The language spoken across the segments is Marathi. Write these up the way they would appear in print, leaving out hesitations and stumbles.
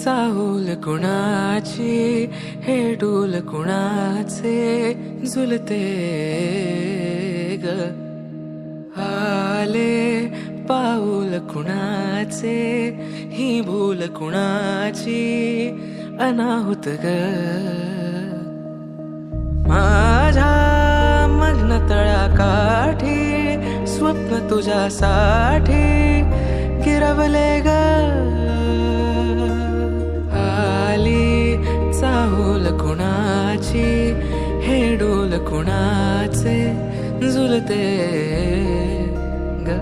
चाहूल कुणाची हे डोल कुणाचे झुलते ग आले पाऊल कुणाचे ही भूल कुणाची अनाहुत ग माझ्या मग्न तळाकाठी स्वप्न तुझ्यासाठी गिरवले ग आली चाहूल कुणाची हे डोल कुणाचे झुलते ग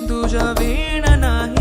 तुझ्या वीण नाही